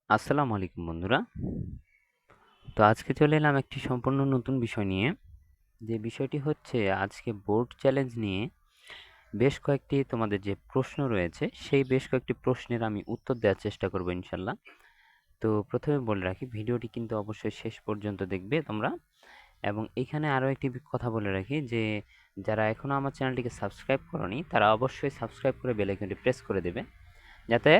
আসসালামু আলাইকুম বন্ধুরা। তো আজকে চলে এলাম একটি সম্পূর্ণ নতুন বিষয় নিয়ে। যে বিষয়টি হচ্ছে আজকে বোর্ড চ্যালেঞ্জ নিয়ে বেশ কয়েকটি তোমাদের যে প্রশ্ন রয়েছে, সেই বেশ কয়েকটি প্রশ্নের আমি উত্তর দেওয়ার চেষ্টা করব ইনশাআল্লাহ। তো প্রথমে বলে রাখি ভিডিওটি কিন্তু অবশ্যই শেষ পর্যন্ত দেখবে তোমরা। এবং এইখানে আরও একটি কথা বলে রাখি যে যারা এখনও আমার চ্যানেলটিকে সাবস্ক্রাইব করোনি তারা অবশ্যই সাবস্ক্রাইব করে বেল আইকনটি প্রেস করে দেবে। যাতে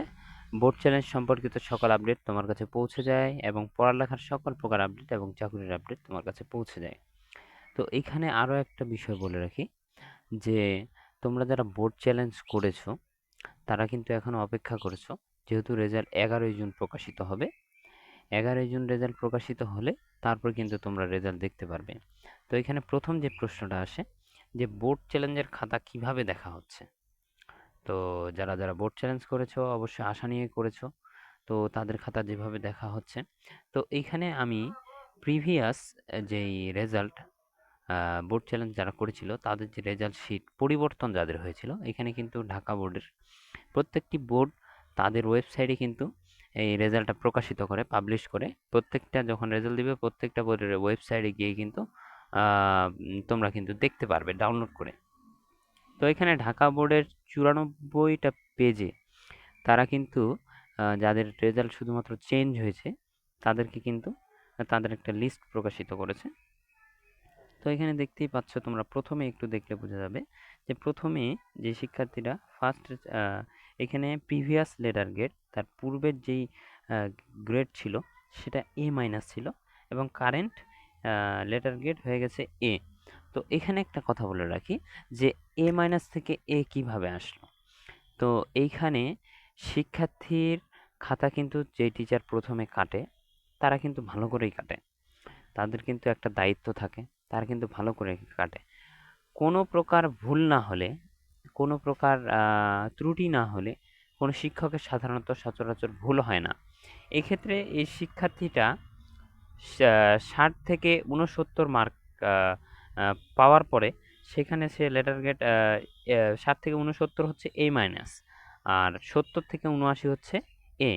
বোর্ড চ্যালেঞ্জ সম্পর্কিত সকল আপডেট তোমার কাছে পৌঁছে যায় এবং পড়ালেখার সকল প্রকার আপডেট এবং চাকরির আপডেট তোমার কাছে পৌঁছে যায়। তো এইখানে আরও একটা বিষয় বলে রাখি যে তোমরা যারা বোর্ড চ্যালেঞ্জ করেছো তারা কিন্তু এখনও অপেক্ষা করেছো, যেহেতু রেজাল্ট 11ই জুন প্রকাশিত হবে। 11ই জুন রেজাল্ট প্রকাশিত হলে তারপর কিন্তু তোমরা রেজাল্ট দেখতে পারবে। তো এখানে প্রথম যে প্রশ্নটা আসে যে বোর্ড চ্যালেঞ্জের খাতা কিভাবে দেখা হচ্ছে। তো যারা বোর্ড চ্যালেঞ্জ করেছো অবশ্যই আশা নিয়ে করেছো, তো তাদের খাতা যেভাবে দেখা হচ্ছে। তো এইখানে আমি প্রিভিয়াস যেই রেজাল্ট বোর্ড চ্যালেঞ্জ যারা করেছিল তাদের যে রেজাল্ট শিট পরিবর্তন যাদের হয়েছিল, এখানে কিন্তু ঢাকা বোর্ডের প্রত্যেকটি বোর্ড তাদের ওয়েবসাইটে কিন্তু এই রেজাল্টটা প্রকাশিত করে, পাবলিশ করে। প্রত্যেকটা যখন রেজাল্ট দিবে প্রত্যেকটা বোর্ডের ওয়েবসাইটে গিয়ে কিন্তু তোমরা কিন্তু দেখতে পারবে ডাউনলোড করে। তো এখানে ঢাকা বোর্ডের 94টা পেজে তারা কিন্তু যাদের রেজাল্ট শুধুমাত্র চেঞ্জ হয়েছে তাদেরকে কিন্তু তাদের একটা লিস্ট প্রকাশিত করেছে। তো এখানে দেখতেই পাচ্ছ তোমরা, প্রথমে একটু দেখলে বোঝা যাবে যে প্রথমে যে শিক্ষার্থীরা ফার্স্ট এখানে প্রিভিয়াস লেটার গ্রেড, তার পূর্বের যেই গ্রেড ছিল সেটা এ মাইনাস ছিল এবং কারেন্ট লেটার গ্রেড হয়ে গেছে এ। তো এখানে একটা কথা বলে রাখি যে এ মাইনাস থেকে এ কিভাবে আসলো। তো এইখানে শিক্ষার্থীর খাতা কিন্তু যে টিচার প্রথমে কাটে তারা কিন্তু ভালো করেই কাটে, তাদের কিন্তু একটা দায়িত্ব থাকে, তারা কিন্তু ভালো করে কাটে। কোনো প্রকার ভুল না হলে, কোনো প্রকার ত্রুটি না হলে কোনো শিক্ষকের সাধারণত সচরাচর ভুল হয় না। এক্ষেত্রে এই শিক্ষার্থীটা 60 থেকে 69 মার্ক পাওয়ার পরে সেখানে সে লেটার গ্রেড 60 থেকে 69 হচ্ছে এ মাইনাস, আর 70 থেকে 79 হচ্ছে এ।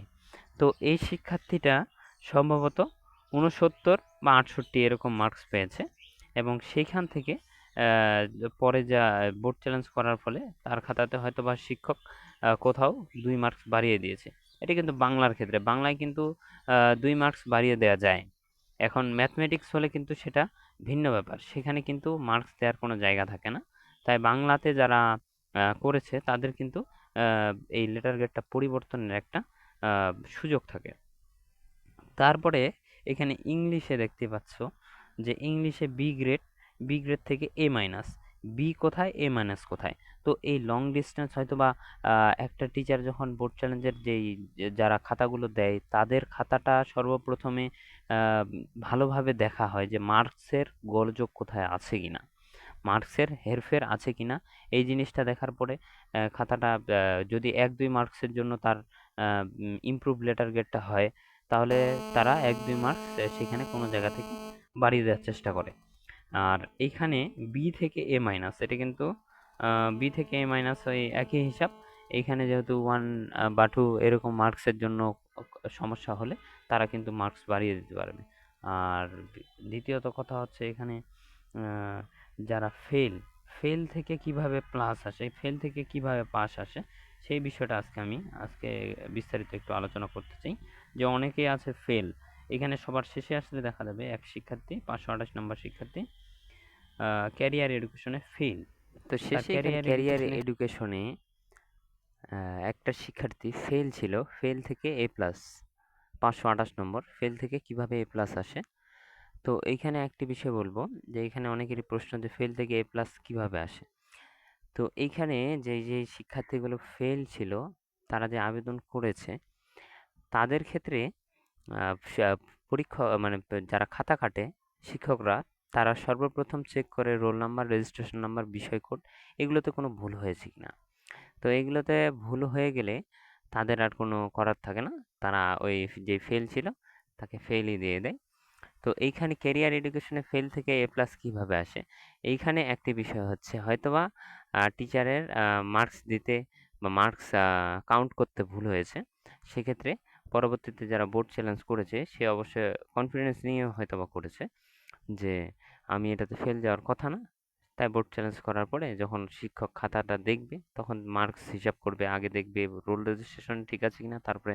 তো এই শিক্ষার্থীটা সম্ভবত 69 বা 68 এরকম মার্কস পেয়েছে এবং সেইখান থেকে পরে যা বোর্ড চ্যালেঞ্জ করার ফলে তার খাতাতে হয়তো বা শিক্ষক কোথাও 2 মার্কস বাড়িয়ে দিয়েছে। এটা কিন্তু বাংলার ক্ষেত্রে, বাংলায় কিন্তু 2 মার্কস বাড়িয়ে দেওয়া যায়। এখন ম্যাথমেটিক্স হলে কিন্তু সেটা ভিন্ন ব্যাপার, সেখানে কিন্তু মার্কস দেওয়ার কোনো জায়গা থাকে না। তাই বাংলাতে যারা করেছে তাদের কিন্তু এই লেটার গ্রেডটা পরিবর্তনের একটা সুযোগ থাকে। তারপরে এখানে ইংলিশে দেখতে পাচ্ছ যে ইংলিশে বি গ্রেড থেকে এ মাইনাস, বি কোথায় এ মাইনাস কোথায়। তো এই লং ডিস্টেন্স হয়তো বা একটা টিচার যখন বোর্ড চ্যালেঞ্জের যেই যারা খাতাগুলো দেয় তাদের খাতাটা সর্বপ্রথমে ভালোভাবে দেখা হয় যে মার্কসের গোলযোগ কোথায় আছে কিনা, মার্কসের হেরফের আছে কিনা। এই জিনিসটা দেখার পরে খাতাটা যদি 1-2 মার্কসের জন্য তার ইমপ্রুভ লেটার গ্রেডটা হয়, তাহলে তারা 1-2 মার্কস সেখানে কোনো জায়গা থেকে বাড়িয়ে দেওয়ার চেষ্টা করে। আর এইখানে বি থেকে এ মাইনাস, এটা কিন্তু বি থেকে এ মাইনাস ওই একই হিসাব। এইখানে যেহেতু 1 বা 2 এরকম মার্কসের জন্য সমস্যা হলে তারা কিন্তু মার্কস বাড়িয়ে দিতে পারবে। আর দ্বিতীয়ত কথা হচ্ছে এখানে যারা ফেল থেকে কিভাবে প্লাস আসে, ফেল থেকে কিভাবে পাস আসে, সেই বিষয়টা আজকে বিস্তারিত একটু আলোচনা করতে চাই। যে অনেকেই আছে ফেল, এখানে সবার শেষে আসলে দেখা যাবে এক শিক্ষার্থী 528 নম্বর শিক্ষার্থী ক্যারিয়ার এডুকেশনে ফেল। তো তার শেষে এখানে ক্যারিয়ার ক্যারিয়ার এডুকেশনে এডুকেশনে একটা শিক্ষার্থী ফেল ছিল, ফেল থেকে এ প্লাস, 528 নম্বর ফেল থেকে কিভাবে এ প্লাস আসে। তো এইখানে একটি বিষয় বলবো যে এখানে অনেকেরই প্রশ্ন যে ফেল থেকে এ প্লাস কিভাবে আসে। তো এইখানে যে শিক্ষার্থীগুলো ফেল ছিল তারা যে আবেদন করেছে তাদের ক্ষেত্রে পরীক্ষা মানে যারা খাতা কাটে শিক্ষকরা, তারা সর্বপ্রথম চেক করে রোল নাম্বার, রেজিস্ট্রেশন নাম্বার, বিষয় কোড, এগুলোতে কোনো ভুল হয়েছে কিনা। তো এগুলোতে ভুল হয়ে গেলে তাদের আর কোনো করার থাকে না, তারা ওই যে ফেল ছিল তাকে ফেলই দিয়ে দেয়। তো এইখানে ক্যারিয়ার এডুকেশনে ফেল থেকে এ প্লাস কীভাবে আসে, এইখানে একটি বিষয় হচ্ছে হয়তোবা টিচারের মার্কস দিতে বা মার্কস কাউন্ট করতে ভুল হয়েছে, সেক্ষেত্রে পরবর্তীতে যারা বোর্ড চ্যালেঞ্জ করেছে সে অবশ্যই কনফিডেন্স নিয়ে হয়তোবা করেছে যে আমি এটাতে ফেল যাওয়ার কথা না। তাই বোর্ড চ্যালেঞ্জ করার পরে যখন শিক্ষক খাতাটা দেখবে তখন মার্কস হিসাব করবে। আগে দেখবে রোল রেজিস্ট্রেশন ঠিক আছে কিনা, তারপরে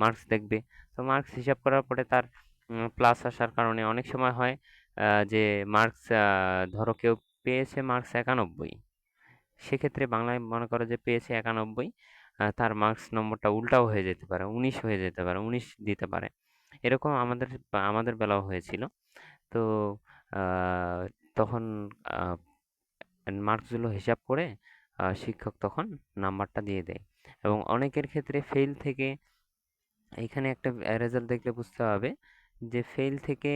মার্কস দেখবে। তো মার্কস হিসাব করার পরে তার প্লাস আসার কারণে অনেক সময় হয় যে মার্কস ধরো কেউ পেয়েছে মার্কস 91, সেক্ষেত্রে বাংলায় মনে করো যে পেয়েছে 91, তার মার্কস নম্বরটা উল্টাও হয়ে যেতে পারে, 19 হয়ে যেতে পারে, 19 দিতে পারে। এরকম আমাদের বেলাও হয়েছিল। তো আহ, তখন মার্কসগুলো হিসাব করে শিক্ষক তখন নাম্বারটা দিয়ে দেয়। এবং অনেকের ক্ষেত্রে ফেল থেকে, এখানে একটা রেজাল্ট দেখলে বুঝতে হবে যে ফেল থেকে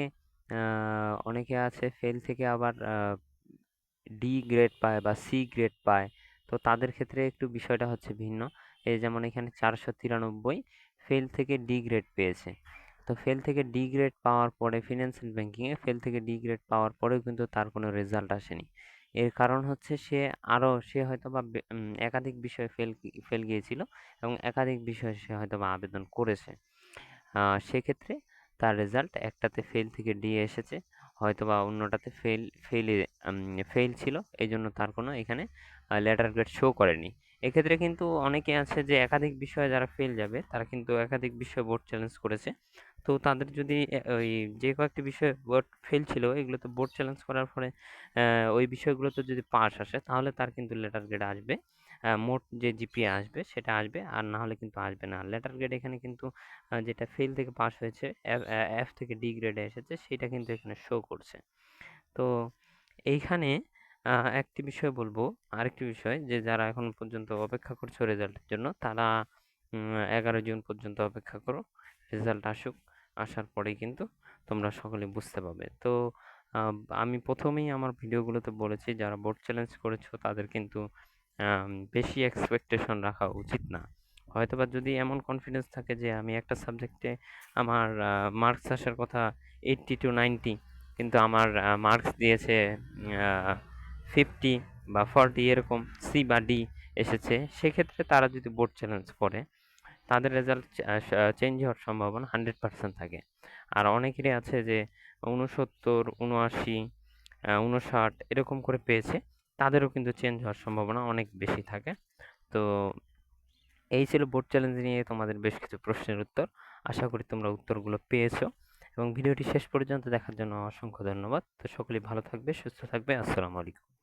অনেকে আছে ফেল থেকে আবার ডি গ্রেড পায় বা সি গ্রেড পায়। তো তাদের ক্ষেত্রে একটু বিষয়টা হচ্ছে ভিন্ন। এই যেমন এখানে 493 ফেল থেকে ডি গ্রেড পেয়েছে। তো ফেল থেকে ডি গ্রেড পাওয়ার পরে ফিনান্সিয়াল ব্যাংকিংয়ে ফেল থেকে ডি গ্রেড পাওয়ার পরেও কিন্তু তার কোনো রেজাল্ট আসেনি। এর কারণ হচ্ছে সে হয়তো বা একাধিক বিষয়ে ফেল গিয়েছিল এবং একাধিক বিষয়ে সে হয়তো বা আবেদন করেছে। সেক্ষেত্রে তার রেজাল্ট একটাতে ফেল থেকে ডি এসেছে, হয়তোবা অন্যটাতে ফেল ছিল, এই জন্য তার কোনো এখানে লেটার গ্রেড শো করেনি। এক্ষেত্রে কিন্তু অনেকে আছে যে একাধিক বিষয়ে যারা ফেল যাবে তারা কিন্তু একাধিক বিষয় বোর্ড চ্যালেঞ্জ করেছে। তো তাদের যদি ওই যে কয়েকটি বিষয়ে বোর্ড ফেল ছিল এগুলোতে বোর্ড চ্যালেঞ্জ করার ফলে ওই বিষয়গুলোতে যদি পাস আসে তাহলে তার কিন্তু লেটার গ্রেড আসবে। মোট যে জিপিএ আসবে সেটা আসবে, আর না হলে কিন্তু আসবে না। লেটার গ্রেড এখানে কিন্তু যেটা ফেল থেকে পাস হয়েছে, এফ থেকে ডি গ্রেডে এসেছে, সেটা কিন্তু এখানে শো করছে। তো এইখানে একটি বিষয় বলবো, আরেকটি বিষয় যে যারা এখন পর্যন্ত অপেক্ষা করছো রেজাল্টের জন্য তারা 11 জুন পর্যন্ত অপেক্ষা করো। রেজাল্ট আসুক, আসার পরেই কিন্তু তোমরা সকলে বুঝতে পারবে। তো আমি প্রথমেই আমার ভিডিওগুলোতে বলেছি যারা বোর্ড চ্যালেঞ্জ করেছো তাদের কিন্তু বেশি এক্সপেকটেশন রাখা উচিত না। হয়তোবা যদি এমন কনফিডেন্স থাকে যে আমি একটা সাবজেক্টে আমার মার্কস আসার কথা 80 to 90, কিন্তু আমার মার্কস দিয়েছে 50 বা 40, এরকম সি বা ডি এসেছে, সেক্ষেত্রে তারা যদি বোর্ড চ্যালেঞ্জ করে তাদের রেজাল্ট চেঞ্জ হওয়ার সম্ভাবনা 100% থাকে। আর অনেকেরই আছে যে 69, 79, 59 এরকম করে পেয়েছে, তাদেরও কিন্তু চেঞ্জ হওয়ার সম্ভাবনা অনেক বেশি থাকে। তো এই ছিল বোর্ড চ্যালেঞ্জ নিয়ে তোমাদের বেশ কিছু প্রশ্নের উত্তর। আশা করি তোমরা উত্তরগুলো পেয়েছো এবং ভিডিওটি শেষ পর্যন্ত দেখার জন্য অসংখ্য ধন্যবাদ। তো সকলেই ভালো থাকবে, সুস্থ থাকবে। আসসালামু আলাইকুম।